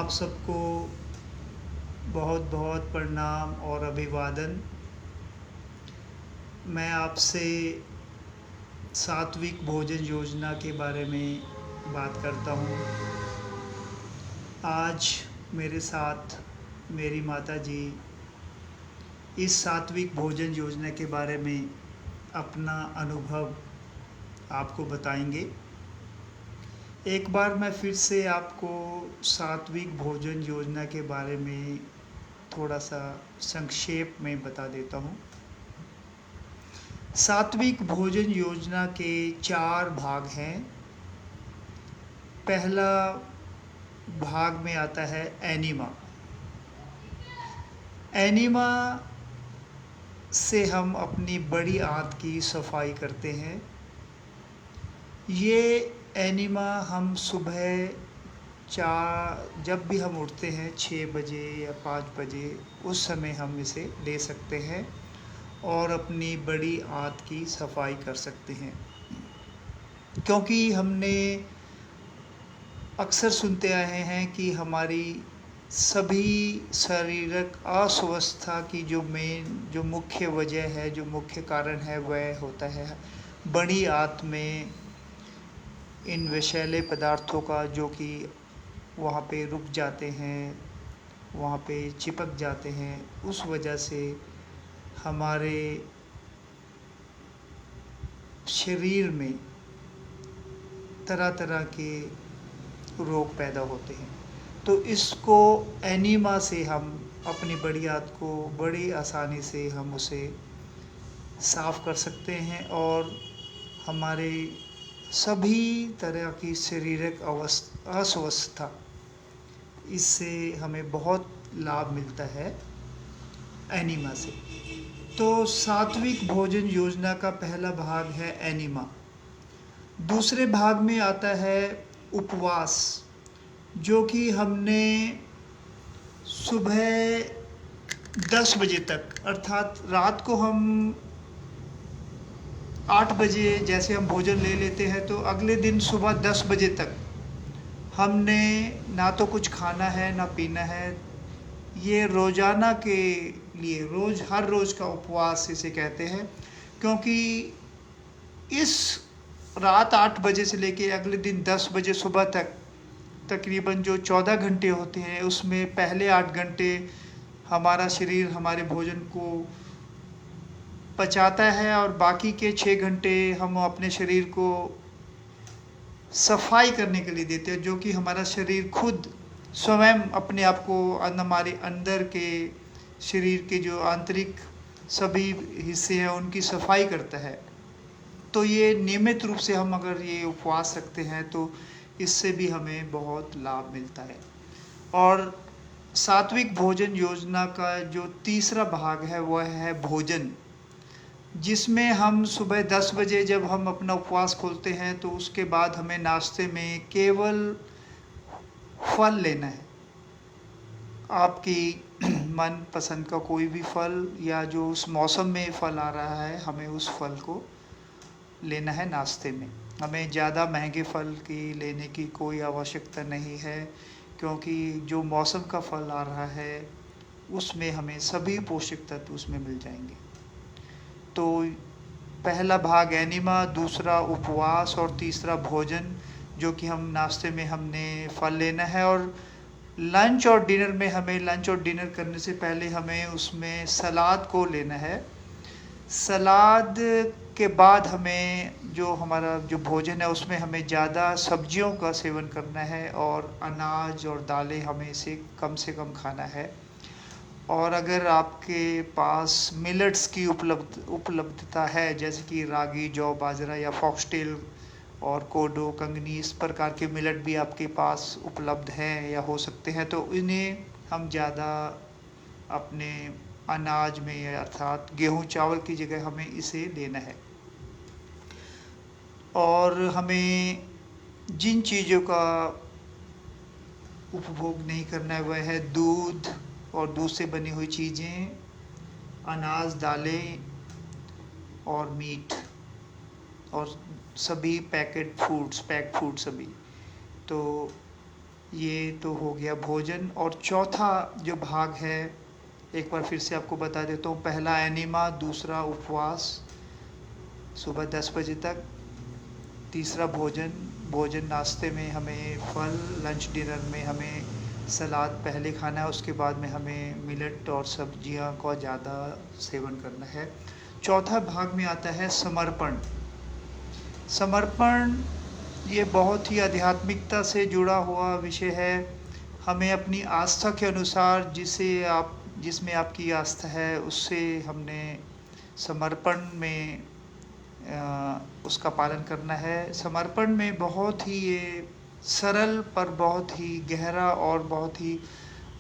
आप सबको बहुत बहुत प्रणाम और अभिवादन। मैं आपसे सात्विक भोजन योजना के बारे में बात करता हूँ। आज मेरे साथ मेरी माता जी इस सात्विक भोजन योजना के बारे में अपना अनुभव आपको बताएंगे। एक बार मैं फिर से आपको सात्विक भोजन योजना के बारे में थोड़ा सा संक्षेप में बता देता हूँ। सात्विक भोजन योजना के 4 भाग हैं। पहला भाग में आता है एनिमा। एनिमा से हम अपनी बड़ी आंत की सफाई करते हैं। ये एनिमा हम सुबह जब भी हम उठते हैं 6 बजे या 5 बजे, उस समय हम इसे ले सकते हैं और अपनी बड़ी आंत की सफाई कर सकते हैं। क्योंकि हमने अक्सर सुनते आए हैं कि हमारी सभी शारीरिक अस्वस्थता की जो मुख्य वजह है, जो मुख्य कारण है, वह होता है बड़ी आंत में इन विषैले पदार्थों का, जो कि वहाँ पे रुक जाते हैं, वहाँ पे चिपक जाते हैं। उस वजह से हमारे शरीर में तरह तरह के रोग पैदा होते हैं। तो इसको एनीमा से हम अपनी बड़ी आंत को बड़ी आसानी से हम उसे साफ़ कर सकते हैं और हमारे सभी तरह की शारीरिक अस्वस्थता, इससे हमें बहुत लाभ मिलता है एनीमा से। तो सात्विक भोजन योजना का पहला भाग है एनीमा। दूसरे भाग में आता है उपवास, जो कि हमने सुबह 10 बजे तक, अर्थात रात को हम 8 बजे जैसे हम भोजन ले लेते हैं, तो अगले दिन सुबह 10 बजे तक हमने ना तो कुछ खाना है ना पीना है। ये रोज़ाना के लिए हर रोज़ का उपवास इसे कहते हैं। क्योंकि इस रात 8 बजे से लेके अगले दिन 10 बजे सुबह तक तकरीबन जो 14 घंटे होते हैं, उसमें पहले 8 घंटे हमारा शरीर हमारे भोजन को पचाता है और बाकी के 6 घंटे हम अपने शरीर को सफाई करने के लिए देते हैं, जो कि हमारा शरीर खुद स्वयं अपने आप को हमारे अंदर के शरीर के जो आंतरिक सभी हिस्से हैं उनकी सफाई करता है। तो ये नियमित रूप से हम अगर ये उपवास रखते हैं तो इससे भी हमें बहुत लाभ मिलता है। और सात्विक भोजन योजना का जो तीसरा भाग है वह है भोजन, जिसमें हम सुबह 10 बजे जब हम अपना उपवास खोलते हैं तो उसके बाद हमें नाश्ते में केवल फल लेना है। आपकी मन पसंद का कोई भी फल, या जो उस मौसम में फल आ रहा है, हमें उस फल को लेना है नाश्ते में। हमें ज़्यादा महंगे फल की लेने की कोई आवश्यकता नहीं है, क्योंकि जो मौसम का फल आ रहा है उसमें हमें सभी पोषक तत्व उसमें मिल जाएंगे। तो पहला भाग एनिमा, दूसरा उपवास और तीसरा भोजन, जो कि हम नाश्ते में हमने फल लेना है। और लंच और डिनर करने से पहले हमें उसमें सलाद को लेना है। सलाद के बाद हमें जो हमारा जो भोजन है उसमें हमें ज़्यादा सब्जियों का सेवन करना है और अनाज और दालें हमें इसे कम से कम खाना है। और अगर आपके पास मिलेट्स की उपलब्धता है, जैसे कि रागी, जौ, बाजरा या फॉक्सटेल और कोडो, कंगनी, इस प्रकार के मिलेट भी आपके पास उपलब्ध हैं या हो सकते हैं, तो इन्हें हम ज़्यादा अपने अनाज में, अर्थात गेहूँ चावल की जगह हमें इसे लेना है। और हमें जिन चीज़ों का उपभोग नहीं करना है वह है दूध और दूध से बनी हुई चीज़ें, अनाज, दालें और मीट और सभी पैक्ड फूड सभी। तो ये तो हो गया भोजन। और चौथा जो भाग है, एक बार फिर से आपको बता देता हूँ। पहला एनिमा, दूसरा उपवास सुबह 10 बजे तक, तीसरा भोजन, भोजन नाश्ते में हमें फल, लंच डिनर में हमें सलाद पहले खाना है, उसके बाद में हमें मिलेट और सब्जियां का ज़्यादा सेवन करना है। चौथा भाग में आता है समर्पण। समर्पण ये बहुत ही आध्यात्मिकता से जुड़ा हुआ विषय है। हमें अपनी आस्था के अनुसार जिसमें आपकी आस्था है उससे हमने समर्पण में उसका पालन करना है। समर्पण में बहुत ही ये सरल पर बहुत ही गहरा और बहुत ही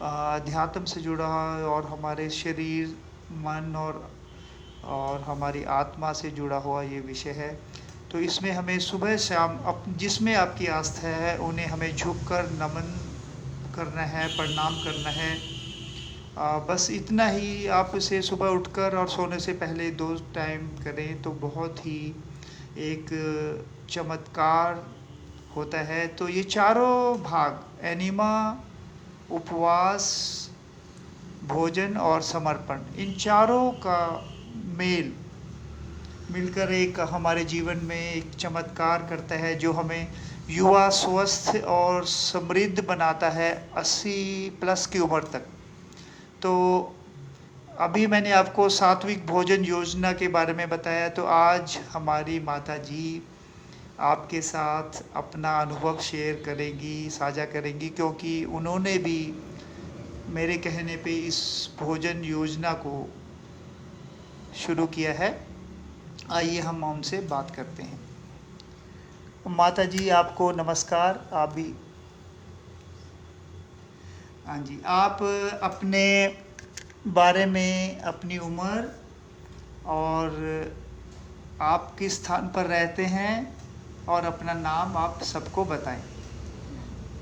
अध्यात्म से जुड़ा है, और हमारे शरीर, मन और हमारी आत्मा से जुड़ा हुआ ये विषय है। तो इसमें हमें सुबह शाम जिसमें आपकी आस्था है उन्हें हमें झुककर नमन करना है, प्रणाम करना है। बस इतना ही। आप इसे सुबह उठकर और सोने से पहले 2 टाइम करें तो बहुत ही एक चमत्कार होता है। तो ये चारों भाग, एनिमा, उपवास, भोजन और समर्पण, इन चारों का मिलकर एक हमारे जीवन में एक चमत्कार करता है जो हमें युवा, स्वस्थ और समृद्ध बनाता है 80 प्लस की उम्र तक। तो अभी मैंने आपको सात्विक भोजन योजना के बारे में बताया, तो आज हमारी माता जी आपके साथ अपना अनुभव शेयर करेंगी, साझा करेंगी, क्योंकि उन्होंने भी मेरे कहने पे इस भोजन योजना को शुरू किया है। आइए हम उनसे बात करते हैं। माता जी आपको नमस्कार। आप भी, हाँ जी, आप अपने बारे में, अपनी उम्र और आप किस स्थान पर रहते हैं और अपना नाम आप सबको बताएं।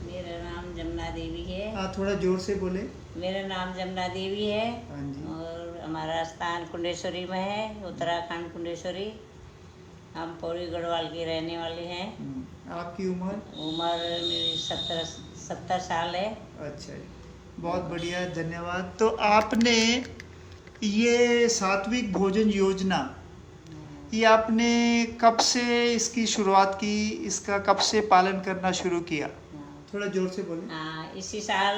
मेरा नाम जमुना देवी है। थोड़ा जोर से बोले। मेरा नाम जमुना देवी है। हाँ जी। और हमारा स्थान कुंडेश्वरी में है, उत्तराखंड कुंडेश्वरी। हम पौड़ी गढ़वाल के रहने वाले हैं। आपकी उम्र? उम्र मेरी 70 साल है। अच्छा, बहुत बढ़िया, धन्यवाद। तो आपने ये सात्विक भोजन योजना, ये आपने कब से इसकी शुरुआत की, इसका कब से पालन करना शुरू किया? थोड़ा जोर से बोले। हाँ, इसी साल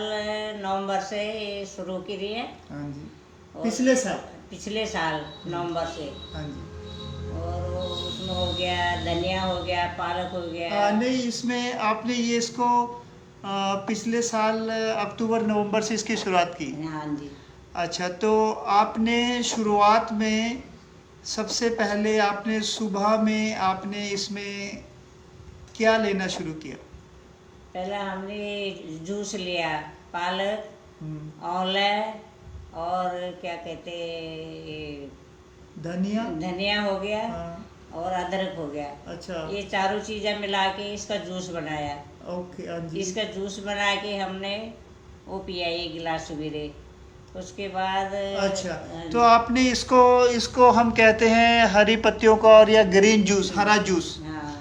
नवंबर से ये शुरू की रही है। हाँ जी। पिछले साल नवंबर से। हाँ जी। और उसमें हो गया धनिया, हो गया पालक, हो गया। नहीं, इसमें आपने ये इसको पिछले साल अक्टूबर नवंबर से इसकी शुरुआत की? हाँ जी। अच्छा, तो आपने शुरुआत में सबसे पहले आपने सुबह में आपने इसमें क्या लेना शुरू किया? पहले हमने जूस लिया, पालक, आंवला और क्या कहते, धनिया हो गया। हाँ। और अदरक हो गया। अच्छा। ये चारों चीज़ें मिला के इसका जूस बनाया। ओके। हाँ जी। इसका जूस बना के हमने वो पिया 1 गिलास सवेरे। उसके बाद अच्छा, तो आपने इसको हम कहते हैं हरी पत्तियों का, और या ग्रीन जूस, हरा जूस। हाँ।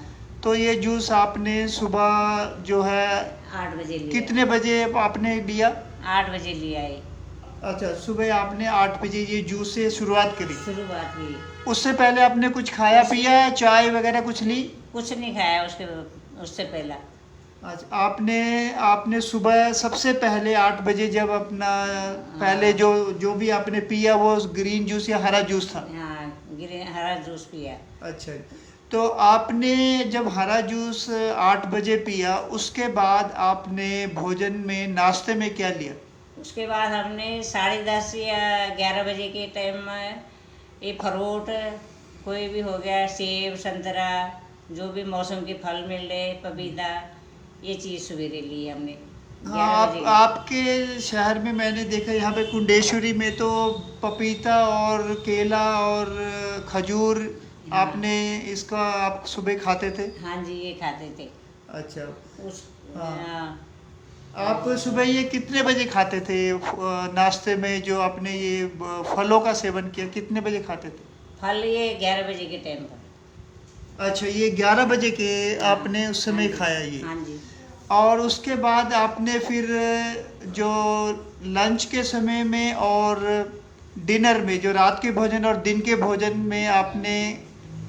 तो ये जूस आपने सुबह जो है 8 बजे लिया। कितने बजे आपने लिया? 8 बजे लिया है। अच्छा, सुबह आपने 8 बजे ये जूस से शुरुआत करी? शुरुआत हुई। उससे पहले आपने कुछ खाया पिया, चाय वगैरह कुछ ली? कुछ नहीं खाया उससे पहला। अच्छा, आपने सुबह सबसे पहले 8 बजे जब अपना पहले जो भी आपने पिया वो ग्रीन जूस या हरा जूस था? हाँ, हरा जूस पिया। अच्छा, तो आपने जब हरा जूस 8 बजे पिया, उसके बाद आपने भोजन में, नाश्ते में क्या लिया? उसके बाद हमने 10:30 या 11 बजे के टाइम में ये फ्रूट कोई भी हो गया, सेब, संतरा, जो भी मौसम के फल मिल रहे, पपीता, ये चीज़ सवेरे ली हमने। हाँ, आपके शहर में मैंने देखा, यहाँ पे कुंडेश्वरी में तो पपीता और केला और खजूर, हाँ। आपने इसका आप सुबह खाते थे? हाँ जी, ये खाते थे। अच्छा। हाँ। आप सुबह ये कितने बजे खाते थे नाश्ते में, जो आपने ये फलों का सेवन किया, कितने बजे खाते थे? फल ये 11 बजे के टाइम पर। अच्छा, ये 11 बजे के आपने उस समय खाया ये? हाँ जी। और उसके बाद आपने फिर जो लंच के समय में और डिनर में, जो रात के भोजन और दिन के भोजन में आपने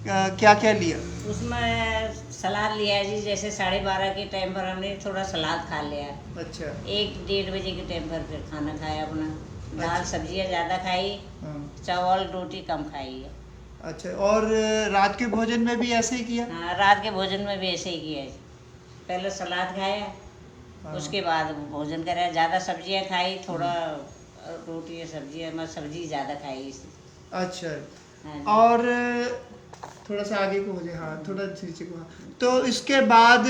क्या क्या लिया? उसमें सलाद लिया जी, जैसे 12:30 के टाइम पर हमने थोड़ा सलाद खा लिया। अच्छा। 1-1:30 बजे के टाइम पर फिर खाना खाया अपना। दाल अच्छा। सब्जियाँ ज़्यादा खाई, हाँ। चावल रोटी कम खाई है। अच्छा, और रात के भोजन में भी ऐसे ही किया? हाँ, रात के भोजन में भी ऐसे ही किया है। पहले सलाद खाया, हाँ। उसके बाद भोजन कराया। ज़्यादा सब्जियाँ खाई, थोड़ा रोटी या सब्जियाँ, मैं सब्जी ज़्यादा खाई इसलिए। अच्छा। हाँ जी। और थोड़ा सा आगे को हो जाए, हाँ थोड़ा नीचे को, हाँ। तो इसके बाद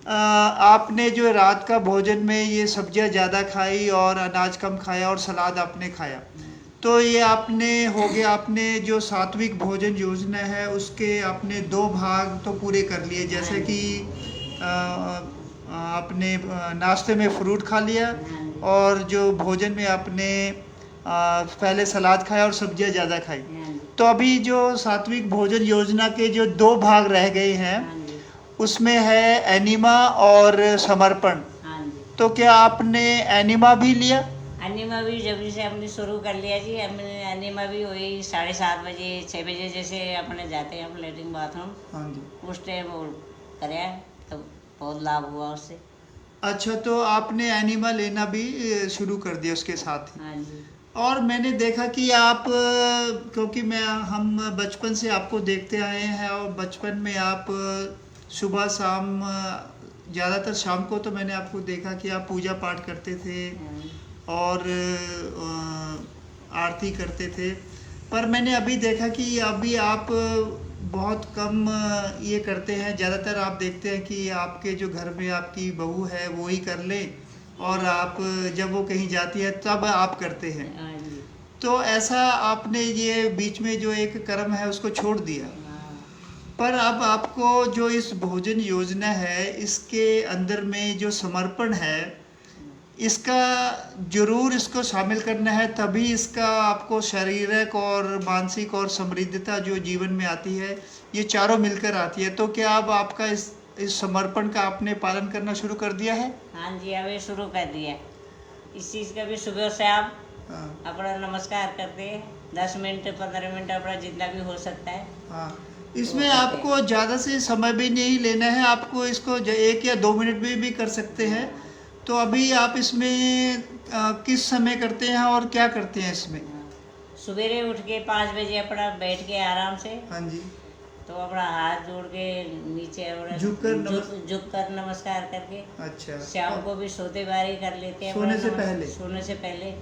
आपने जो रात का भोजन में ये सब्जियां ज़्यादा खाई और अनाज कम खाया और सलाद आपने खाया, तो ये आपने हो गया, आपने जो सात्विक भोजन योजना है उसके आपने 2 भाग तो पूरे कर लिए, जैसे कि आपने नाश्ते में फ्रूट खा लिया और जो भोजन में आपने पहले सलाद खाया और सब्जियां ज़्यादा खाई। तो अभी जो सात्विक भोजन योजना के जो 2 भाग रह गए हैं, उसमें है एनिमा और समर्पण। तो क्या आपने एनिमा भी लिया? एनिमा भी जब से हमने शुरू कर लिया जी। हमने एनिमा भी वही 7:30 बजे 6 बजे जैसे अपने जाते हैं हम लेटरिन बाथरूम, हाँ जी। उस टाइम वो कराया, तो बहुत लाभ हुआ उससे। अच्छा, तो आपने एनिमा लेना भी शुरू कर दिया उसके साथ ही। हाँ जी। और मैंने देखा कि आप क्योंकि हम बचपन से आपको देखते आए हैं और बचपन में आप सुबह शाम, ज़्यादातर शाम को तो मैंने आपको देखा कि आप पूजा पाठ करते थे और आरती करते थे। पर मैंने अभी देखा कि अभी आप बहुत कम ये करते हैं। ज़्यादातर आप देखते हैं कि आपके जो घर में आपकी बहू है वो ही कर ले, और आप जब वो कहीं जाती है तब आप करते हैं। हाँ जी। तो ऐसा आपने ये बीच में जो एक कर्म है उसको छोड़ दिया। हाँ। पर अब आपको जो इस भोजन योजना है इसके अंदर में जो समर्पण है, इसका जरूर इसको शामिल करना है, तभी इसका आपको शारीरिक और मानसिक और समृद्धता जो जीवन में आती है, ये चारों मिलकर आती है। तो क्या अब आपका इस समर्पण का आपने पालन करना शुरू कर दिया है? हाँ जी, अभी शुरू कर दिया। इस चीज़ का भी सुबह से आप हाँ। अपना नमस्कार करते 10 मिनट 15 मिनट अपना जितना भी हो सकता है। हाँ, इसमें आपको ज़्यादा से समय भी नहीं लेना है, आपको इसको 1 या 2 मिनट भी कर सकते हैं। तो अभी आप इसमें किस समय करते हैं और क्या करते हैं इसमें? सवेरे उठ के 5 बजे अपना बैठ के आराम से, हाँ जी। तो अपना हाथ जोड़ के नीचे अपना झुक कर नमस्कार करके, अच्छा। शाम को भी सोते बारी कर लेते हैं सोने से अपना पहले? सोने से पहले।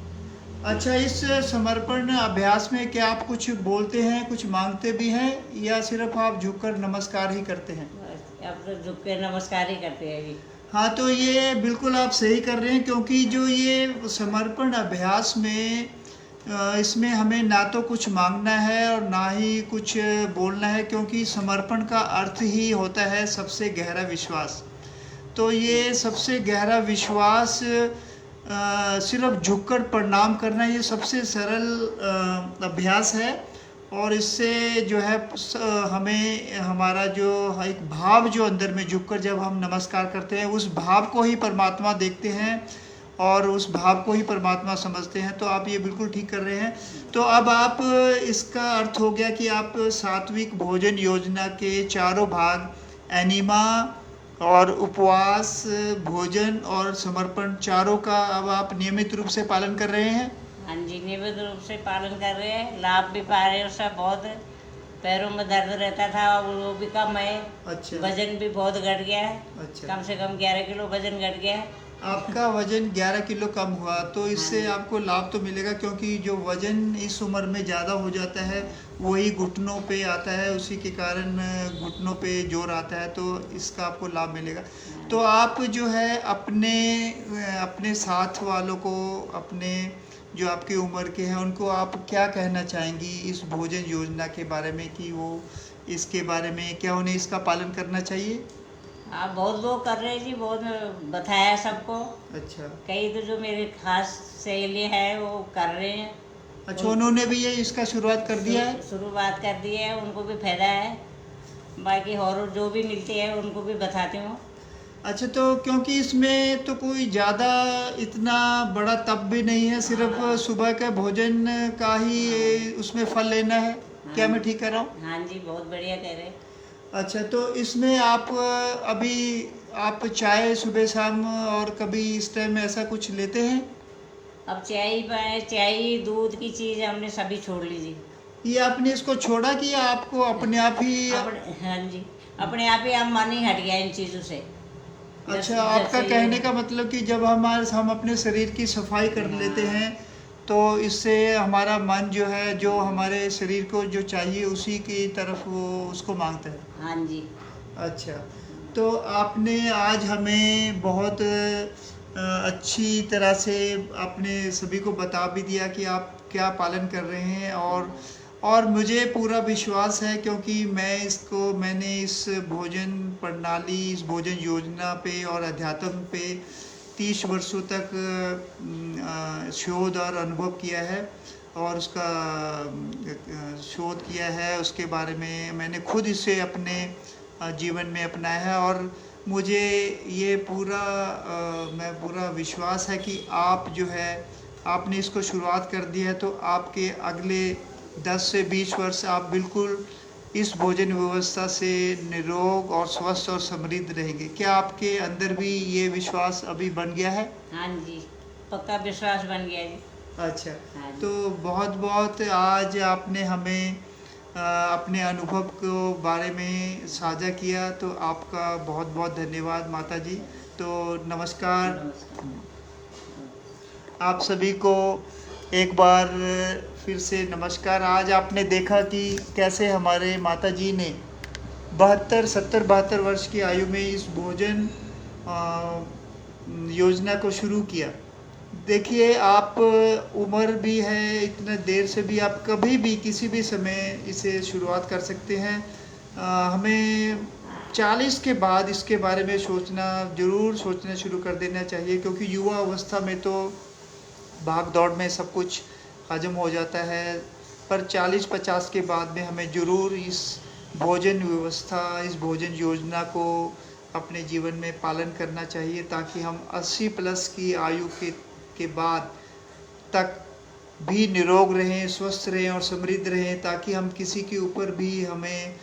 अच्छा, इस समर्पण अभ्यास में क्या आप कुछ बोलते हैं, कुछ मांगते भी हैं, या सिर्फ आप झुककर नमस्कार ही करते हैं? बस अब तो झुक के नमस्कार ही करते हैं जी। हाँ, तो ये बिल्कुल आप सही कर रहे हैं, क्योंकि जो ये समर्पण अभ्यास में इसमें हमें ना तो कुछ मांगना है और ना ही कुछ बोलना है, क्योंकि समर्पण का अर्थ ही होता है सबसे गहरा विश्वास। तो ये सबसे गहरा विश्वास सिर्फ झुककर प्रणाम करना, ये सबसे सरल अभ्यास है। और इससे जो है हमें हमारा जो एक भाव जो अंदर में झुककर जब हम नमस्कार करते हैं, उस भाव को ही परमात्मा देखते हैं और उस भाव को ही परमात्मा समझते हैं। तो आप ये बिल्कुल ठीक कर रहे हैं। तो अब आप इसका अर्थ हो गया कि आप सात्विक भोजन योजना के चारों भाग, एनिमा और उपवास, भोजन और समर्पण, चारों का अब आप नियमित रूप से पालन कर रहे हैं? हाँ जी, नियमित रूप से पालन कर रहे हैं, लाभ भी पा रहे हैं उसका बहुत। पैरों में दर्द रहता था और वो भी कम है। अच्छा। वजन भी बहुत घट गया है। अच्छा। कम से कम 11 किलो वजन घट गया है। आपका वजन 11 किलो कम हुआ, तो इससे हाँ। आपको लाभ तो मिलेगा, क्योंकि जो वजन इस उम्र में ज़्यादा हो जाता है वही घुटनों पे आता है, उसी के कारण घुटनों पे जोर आता है, तो इसका आपको लाभ मिलेगा। तो आप जो है अपने साथ वालों को, अपने जो आपकी उम्र के हैं, उनको आप क्या कहना चाहेंगी इस भोजन योजना के बारे में, कि वो इसके बारे में क्या उन्हें इसका पालन करना चाहिए? हाँ, बहुत लोग कर रहे हैं जी, बहुत बताया सबको। अच्छा। कई तो जो मेरे खास सहेली है वो कर रहे हैं। अच्छा, उन्होंने भी ये इसका शुरुआत कर दिया है? शुरुआत कर दी है, उनको भी फायदा है। बाकी और जो भी मिलते हैं उनको भी बताती हूँ। अच्छा, तो क्योंकि इसमें तो कोई ज़्यादा इतना बड़ा तप भी नहीं है, सिर्फ हाँ। सुबह के भोजन का ही हाँ। उसमें फल लेना है। हाँ क्या मैं जी। ठीक कर रहा हूँ? हाँ जी, बहुत बढ़िया कह रहे। अच्छा, तो इसमें आप अभी आप चाय सुबह शाम और कभी इस टाइम में ऐसा कुछ लेते हैं? अब चाय दूध की चीज़ हमने सभी छोड़ ली जी। ये आपने इसको छोड़ा कि आपको अपने आप ही? अपने, हाँ जी, अपने आप ही अब मन ही हट गया इन चीज़ों से। अच्छा, जैसे आपका जैसे ये। कहने का मतलब कि जब हम अपने शरीर की सफाई कर लेते हाँ। हैं, तो इससे हमारा मन जो है, जो हमारे शरीर को जो चाहिए उसी की तरफ वो उसको मांगता है। हाँ जी। अच्छा, तो आपने आज हमें बहुत अच्छी तरह से आपने सभी को बता भी दिया कि आप क्या पालन कर रहे हैं, और मुझे पूरा विश्वास है, क्योंकि मैंने इस भोजन प्रणाली, इस भोजन योजना पे और अध्यात्म पे 30 वर्षों तक शोध और अनुभव किया है, और उसका शोध किया है। उसके बारे में मैंने खुद इसे अपने जीवन में अपनाया है, और मुझे ये मैं पूरा विश्वास है कि आप जो है, आपने इसको शुरुआत कर दी है, तो आपके अगले 10 से 20 वर्ष आप बिल्कुल इस भोजन व्यवस्था से निरोग और स्वस्थ और समृद्ध रहेंगे। क्या आपके अंदर भी ये विश्वास अभी बन गया है? हाँ जी, पक्का विश्वास बन गया जी। अच्छा, हाँ जी। तो बहुत बहुत आज आपने हमें अपने अनुभव को बारे में साझा किया, तो आपका बहुत बहुत धन्यवाद माता जी। तो नमस्कार। नमस्कार। आप सभी को एक बार फिर से नमस्कार। आज आपने देखा कि कैसे हमारे माता जी ने 72 वर्ष की आयु में इस भोजन अ, योजना को शुरू किया। देखिए, आप उम्र भी है, इतना देर से भी आप कभी भी किसी भी समय इसे शुरुआत कर सकते हैं। हमें 40 के बाद इसके बारे में ज़रूर सोचना शुरू कर देना चाहिए, क्योंकि युवा अवस्था में तो भाग दौड़ में सब कुछ हजम हो जाता है, पर 40-50 के बाद में हमें ज़रूर इस भोजन व्यवस्था, इस भोजन योजना को अपने जीवन में पालन करना चाहिए, ताकि हम 80 प्लस की आयु के बाद तक भी निरोग रहें, स्वस्थ रहें और समृद्ध रहें, ताकि हम किसी के ऊपर भी हमें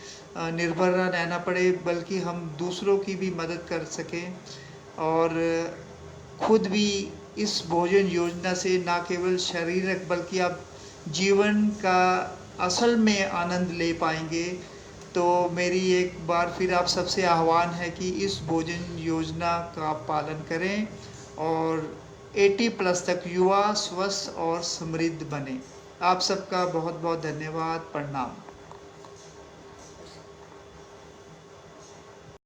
निर्भर न रहना पड़े, बल्कि हम दूसरों की भी मदद कर सकें, और खुद भी इस भोजन योजना से ना केवल शारीरिक बल्कि आप जीवन का असल में आनंद ले पाएंगे। तो मेरी एक बार फिर आप सबसे आह्वान है कि इस भोजन योजना का पालन करें, और 80 प्लस तक युवा स्वस्थ और समृद्ध बने। आप सबका बहुत बहुत धन्यवाद। प्रणाम।